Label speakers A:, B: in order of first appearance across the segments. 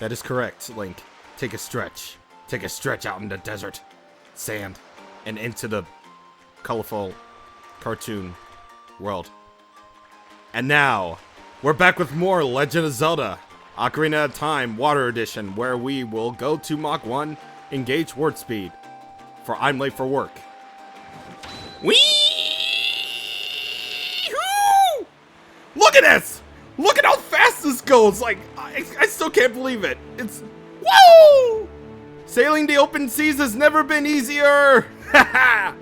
A: That is correct, Link. Take a stretch. Take a stretch out in the desert, sand, and into the colorful cartoon world. And now, we're back with more Legend of Zelda Ocarina of Time Water Edition, where we will go to Mach 1, engage word speed, for I'm late for work. Whee! Look at this! Look at how fast this goes! Like, I still can't believe it. It's... Woo! Sailing the open seas has never been easier! Haha!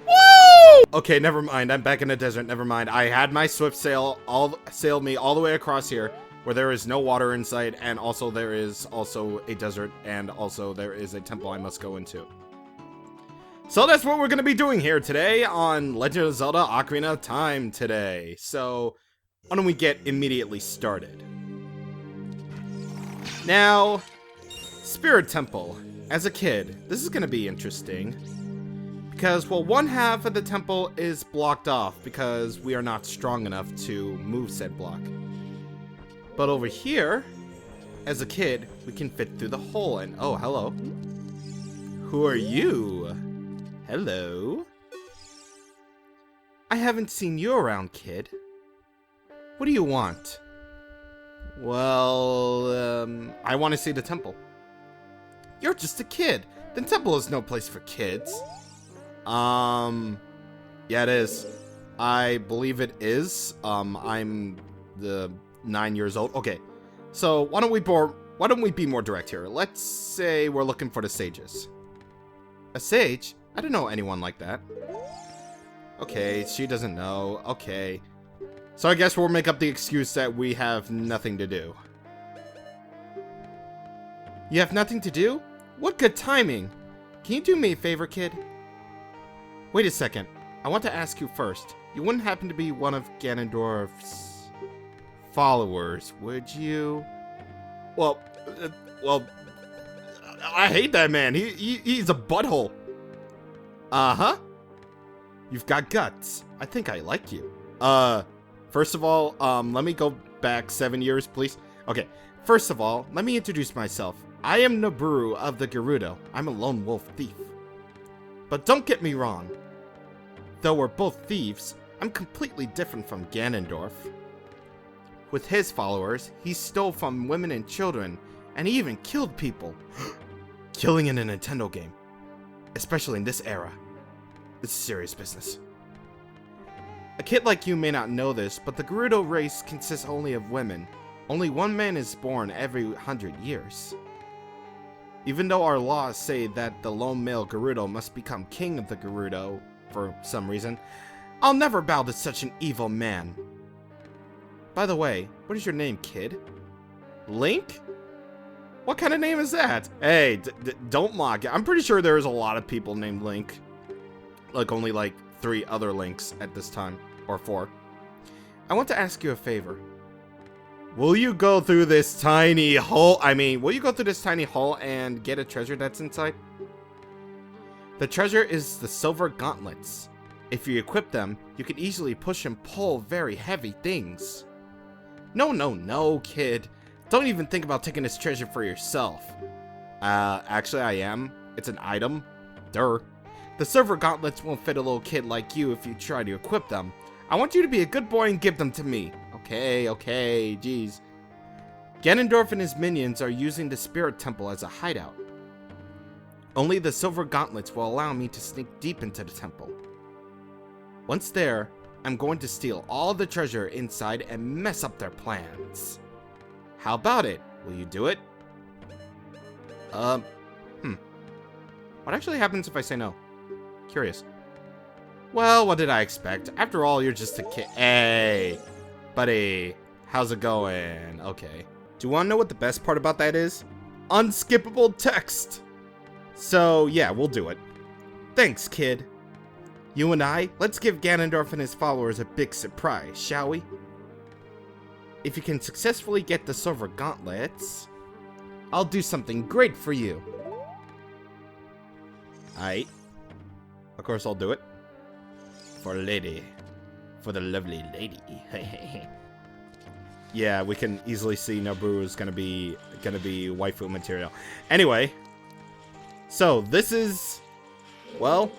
A: Woo! Okay, never mind. I'm back in the desert. Never mind. I had my swift sail sailed me all the way across here, where there is no water in sight, and also there is also a desert, and also there is a temple I must go into. So that's what we're going to be doing here today on Legend of Zelda Ocarina of Time today. So why don't we get immediately started? Now, Spirit Temple. As a kid, this is going to be interesting. Because, well, one half of the temple is blocked off because we are not strong enough to move said block. But over here, as a kid, we can fit through the hole and... Oh, hello. Who are you? Hello. I haven't seen you around, kid. What do you want? Well, I want to see the temple. You're just a kid. The temple is no place for kids. Yeah, it is. I believe it is. I'm 9 years old. Okay, so why don't we be more direct here? Let's say we're looking for the sages. A sage? I don't know anyone like that. Okay, she doesn't know. Okay. So I guess we'll make up the excuse that we have nothing to do. You have nothing to do? What good timing! Can you do me a favor, kid? Wait a second. I want to ask you first. You wouldn't happen to be one of Ganondorf's followers, would you? Well, I hate that man. He's a butthole. Uh-huh. You've got guts. I think I like you. First of all, let me go back 7 years, please. Okay, first of all, let me introduce myself. I am Naburu of the Gerudo. I'm a lone wolf thief. But don't get me wrong. Though we're both thieves, I'm completely different from Ganondorf. With his followers, he stole from women and children, and he even killed people. Killing in a Nintendo game. Especially in this era. This is serious business. A kid like you may not know this, but the Gerudo race consists only of women. Only one man is born every 100 years. Even though our laws say that the lone male Gerudo must become king of the Gerudo, for some reason, I'll never bow to such an evil man. By the way, what is your name, kid? Link? What kind of name is that? Hey, don't mock it. I'm pretty sure there's a lot of people named Link. Like, only like 3 other Links at this time. Or 4. I want to ask you a favor. Will you go through this tiny hole? Will you go through this tiny hole and get a treasure that's inside? The treasure is the silver gauntlets. If you equip them, you can easily push and pull very heavy things. No, kid. Don't even think about taking this treasure for yourself. Actually I am. It's an item. Duh. The silver gauntlets won't fit a little kid like you if you try to equip them. I want you to be a good boy and give them to me. Okay, jeez. Ganondorf and his minions are using the Spirit Temple as a hideout. Only the silver gauntlets will allow me to sneak deep into the temple. Once there, I'm going to steal all the treasure inside and mess up their plans. How about it? Will you do it? What actually happens if I say no? Curious. Well, what did I expect? After all, you're just a kid. Hey, buddy. How's it going? Okay. Do you want to know what the best part about that is? Unskippable text. So, yeah, we'll do it. Thanks, kid. You and I, let's give Ganondorf and his followers a big surprise, shall we? If you can successfully get the silver gauntlets, I'll do something great for you. Aight. Of course I'll do it. For the lady. For the lovely lady. Yeah, we can easily see Nobu is gonna be waifu material. Anyway, so this is, well,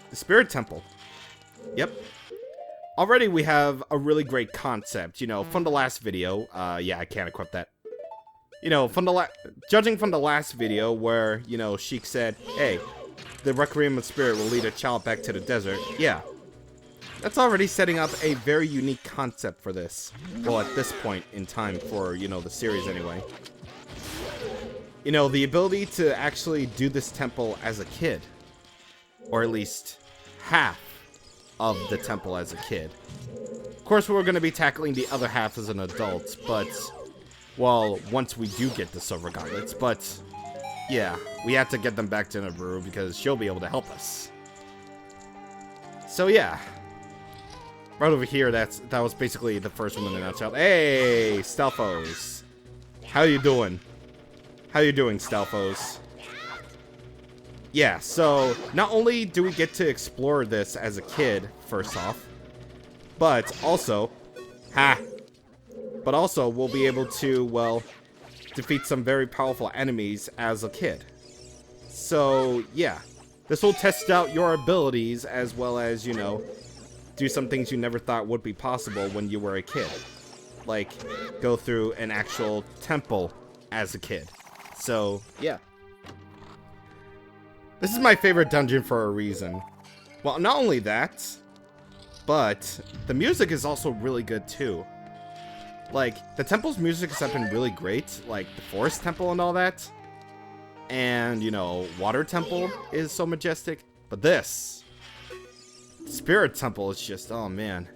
A: the Spirit Temple. Yep. Already we have a really great concept, you know, from the last video. Yeah, I can't equip that. You know, judging from the last video where, you know, Sheik said, hey, the Requiem of Spirit will lead a child back to the desert. Yeah. That's already setting up a very unique concept for this. Well, at this point in time for, you know, the series anyway. You know, the ability to actually do this temple as a kid. Or at least half of the temple as a kid. Of course, we're going to be tackling the other half as an adult, but, well, once we do get the silver gauntlets, but, yeah, we have to get them back to Nobu because she'll be able to help us. So, yeah. Right over here, that was basically the first one in a nutshell. Hey, Stelphos. How you doing? How you doing, Stelphos? Yeah, so not only do we get to explore this as a kid, first off, but also, but also we'll be able to, well, defeat some very powerful enemies as a kid. So, yeah, this will test out your abilities as well as, you know, do some things you never thought would be possible when you were a kid. Like, go through an actual temple as a kid. So, yeah. This is my favorite dungeon for a reason. Well, not only that, but the music is also really good too. Like, the temple's music has been really great, like the Forest Temple and all that. And, you know, Water Temple is so majestic. But this, Spirit Temple is just, oh man.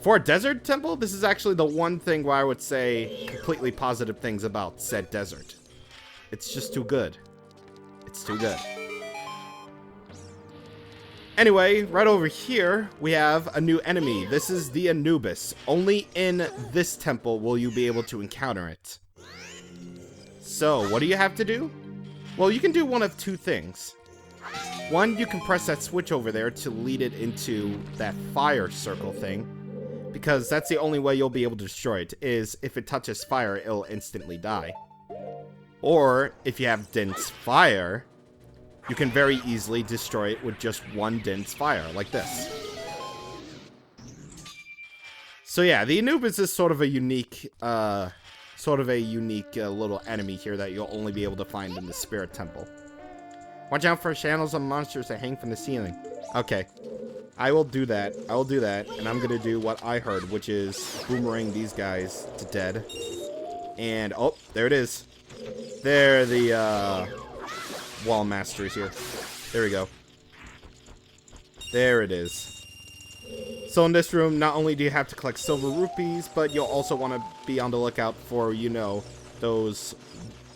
A: For a desert temple, this is actually the one thing where I would say completely positive things about said desert. It's just too good. It's too good. Anyway, right over here, we have a new enemy. This is the Anubis. Only in this temple will you be able to encounter it. So, what do you have to do? Well, you can do one of two things. One, you can press that switch over there to lead it into that fire circle thing. Because that's the only way you'll be able to destroy it, is if it touches fire, it'll instantly die. Or, if you have dense fire, you can very easily destroy it with just one dense fire, like this. So yeah, the Anubis is sort of a unique, little enemy here that you'll only be able to find in the Spirit Temple. Watch out for channels of monsters that hang from the ceiling. Okay, I will do that. I will do that, and I'm gonna do what I heard, which is boomerang these guys to dead. And oh, there it is. They're the wall masters here. There we go. There it is. So in this room, not only do you have to collect silver rupees, but you'll also want to be on the lookout for, you know, those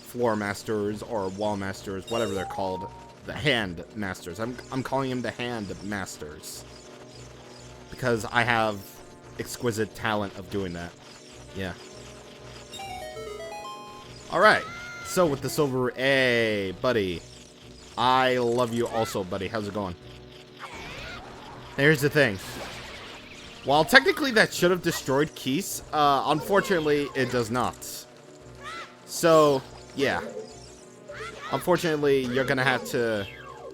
A: floor masters or wall masters, whatever they're called. The hand masters. I'm calling them the hand masters. Because I have exquisite talent of doing that. Yeah. Alright. So with the silver... Hey, buddy. I love you also, buddy. How's it going? Here's the thing. While technically that should have destroyed Keese, unfortunately, it does not. So, yeah. Unfortunately, you're gonna have to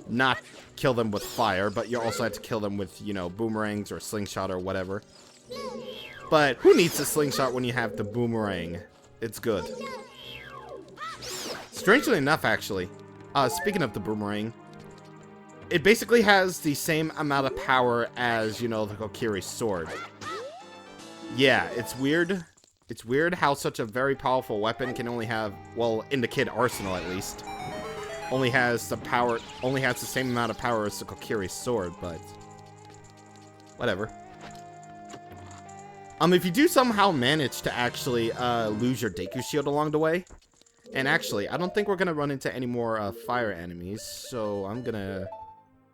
A: not kill them with fire, but you also have to kill them with, you know, boomerangs or slingshot or whatever. But who needs a slingshot when you have the boomerang? It's good. Strangely enough, actually, speaking of the boomerang, it basically has the same amount of power as, you know, the Kokiri's sword. Yeah, it's weird. It's weird how such a very powerful weapon can only have, well, in the kid arsenal at least, only has the same amount of power as the Kokiri's sword, but whatever. If you do somehow manage to actually lose your Deku shield along the way, and actually, I don't think we're gonna run into any more fire enemies, so I'm gonna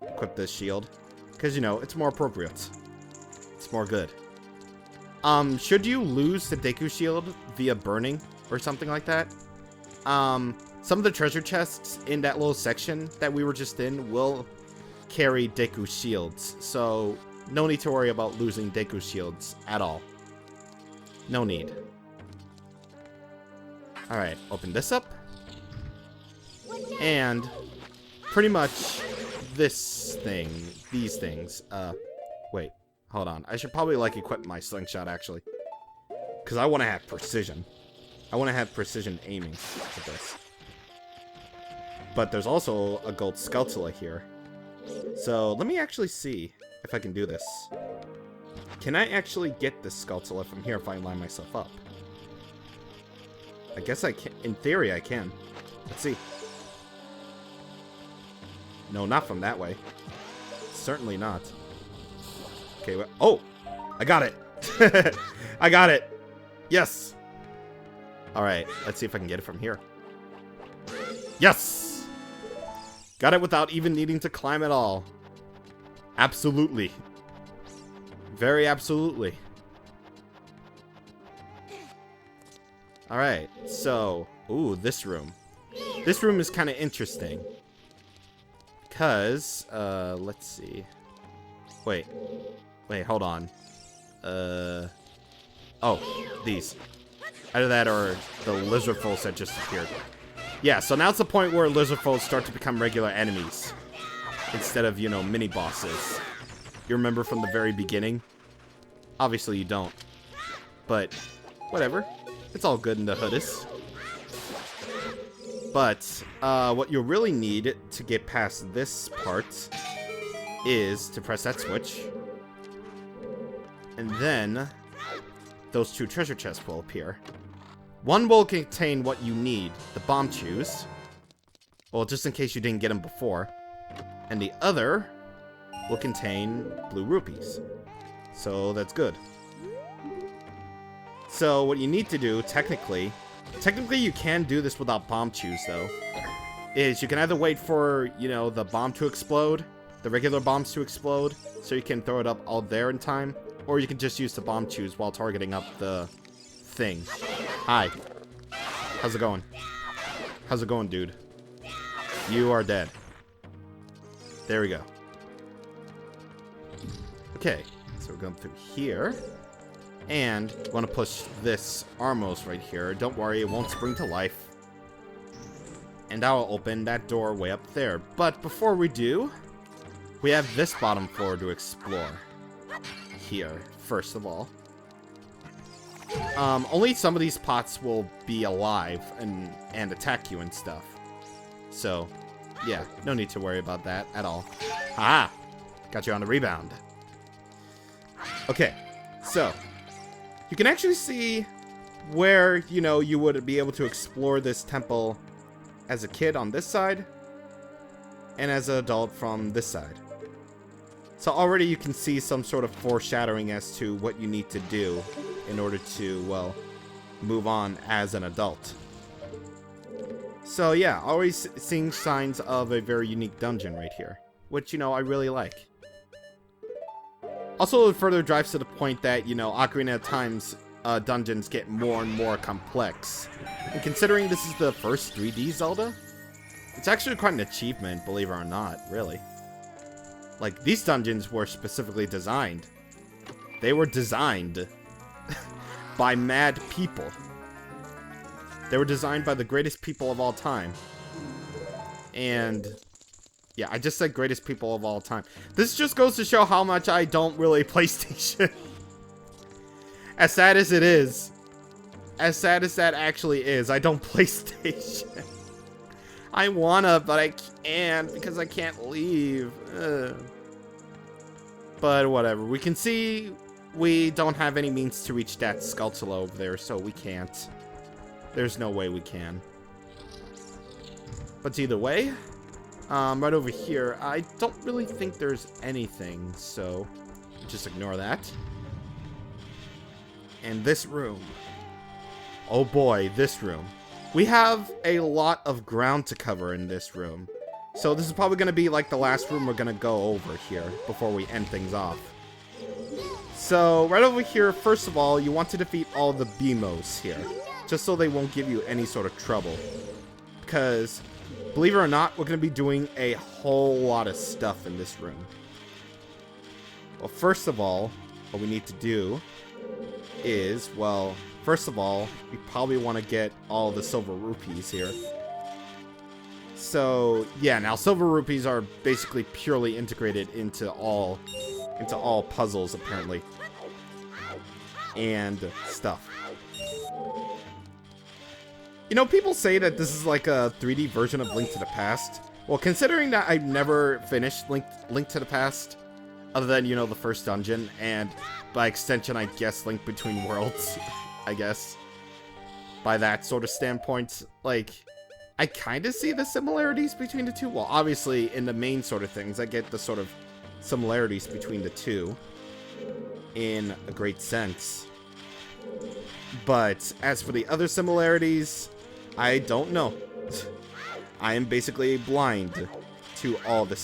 A: equip this shield, because, you know, it's more appropriate. It's more good. Should you lose the Deku shield via burning or something like that, some of the treasure chests in that little section that we were just in will carry Deku shields, so no need to worry about losing Deku shields at all. No need. Alright, open this up. And pretty much this thing, these things. Wait, hold on. I should probably, like, equip my slingshot, actually. Because I want to have precision. I want to have precision aiming with this. But there's also a gold Skulltula here. So, let me actually see if I can do this. Can I actually get this Skulltula from here if I line myself up? I guess I can. In theory, I can. Let's see. No, not from that way. Certainly not. Okay, well, oh! I got it! I got it! Yes! Alright, let's see if I can get it from here. Yes! Got it without even needing to climb at all. Absolutely. Very absolutely. Alright, so... Ooh, this room. This room is kind of interesting. Because, let's see. Wait, hold on. Oh, these. Either that or the lizard foes that just appeared. Yeah, so now it's the point where lizard foes start to become regular enemies. Instead of, you know, mini-bosses. You remember from the very beginning? Obviously you don't. But, whatever. It's all good in the hoodis. But, what you'll really need to get past this part is to press that switch. And then, those two treasure chests will appear. One will contain what you need, the bomb chews. Well, just in case you didn't get them before. And the other will contain blue rupees. So, that's good. So, what you need to do, technically you can do this without bomb chews, though. Is you can either wait for, you know, the bomb to explode, the regular bombs to explode, so you can throw it up all there in time, or you can just use the bomb chews while targeting up the thing. Hi. How's it going? How's it going, dude? You are dead. There we go. Okay, so we're going through here. And we want to push this Armos right here. Don't worry, it won't spring to life. And I'll open that door way up there. But before we do, we have this bottom floor to explore. Here, first of all. Only some of these pots will be alive and attack you and stuff. So, yeah, no need to worry about that at all. Ah! Got you on the rebound. Okay, so... You can actually see where, you know, you would be able to explore this temple as a kid on this side, and as an adult from this side. So already you can see some sort of foreshadowing as to what you need to do in order to, well, move on as an adult. So yeah, always seeing signs of a very unique dungeon right here, which, you know, I really like. Also, it further drives to the point that, you know, Ocarina of Time's dungeons get more and more complex. And considering this is the first 3D Zelda, it's actually quite an achievement, believe it or not, really. Like, these dungeons were specifically designed. They were designed by mad people. They were designed by the greatest people of all time. And... yeah, I just said greatest people of all time. This just goes to show how much I don't really PlayStation. As sad as it is. As sad as that actually is, I don't PlayStation. I wanna, but I can't because I can't leave. Ugh. But whatever. We can see we don't have any means to reach that Skulltula over there, so we can't. There's no way we can. But either way... right over here, I don't really think there's anything, so just ignore that. And this room. Oh boy, this room. We have a lot of ground to cover in this room. So this is probably going to be like the last room we're going to go over here before we end things off. So, right over here, first of all, you want to defeat all the Beamos here. Just so they won't give you any sort of trouble. Because... believe it or not, we're going to be doing a whole lot of stuff in this room. Well, first of all, what we need to do is, well, first of all, we probably want to get all the silver rupees here. So, yeah, now silver rupees are basically purely integrated into all puzzles, apparently. And stuff. You know, people say that this is like a 3D version of Link to the Past. Well, considering that I've never finished Link to the Past, other than, you know, the first dungeon, and by extension, I guess, Link Between Worlds, I guess. By that sort of standpoint, like, I kind of see the similarities between the two. Well, obviously, in the main sort of things, I get the sort of similarities between the two in a great sense. But as for the other similarities, I don't know. I am basically blind to all the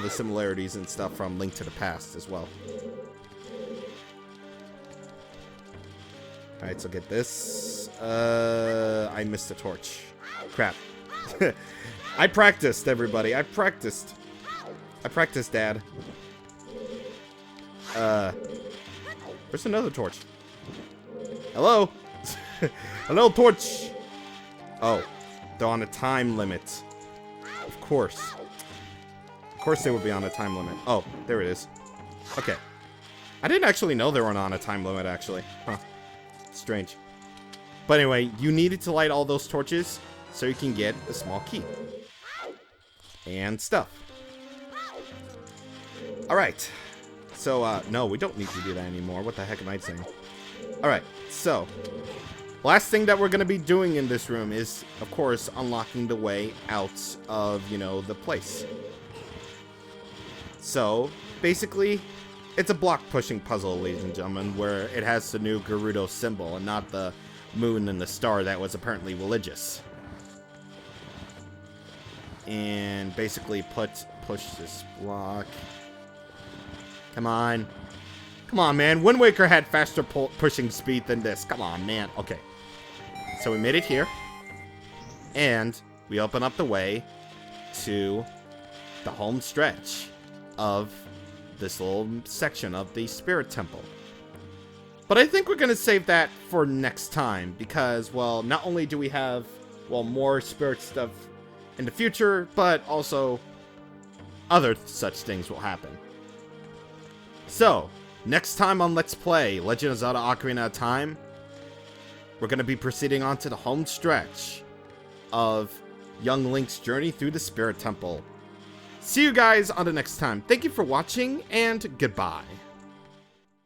A: similarities and stuff from Link to the Past as well. Alright, so get this. I missed a torch. Crap. I practiced, everybody. I practiced. Dad. Where's another torch? Hello? Hello, torch! Oh, they're on a time limit. Of course. Of course they would be on a time limit. Oh, there it is. Okay. I didn't actually know they were on a time limit, actually. Huh. Strange. But anyway, you needed to light all those torches so you can get a small key. And stuff. Alright. So, no, we don't need to do that anymore. What the heck am I saying? Alright, so last thing that we're going to be doing in this room is, of course, unlocking the way out of, you know, the place. So, basically, it's a block-pushing puzzle, ladies and gentlemen, where it has the new Gerudo symbol and not the moon and the star that was apparently religious. And basically push this block. Come on. Come on, man. Wind Waker had faster pushing speed than this. Come on, man. Okay. So we made it here. And we open up the way to the home stretch of this little section of the Spirit Temple. But I think we're going to save that for next time. Because, well, not only do we have, well, more Spirit stuff in the future, but also other such things will happen. So, next time on Let's Play Legend of Zelda Ocarina of Time, we're going to be proceeding on to the home stretch of young Link's journey through the Spirit Temple. See you guys on the next time. Thank you for watching, and goodbye.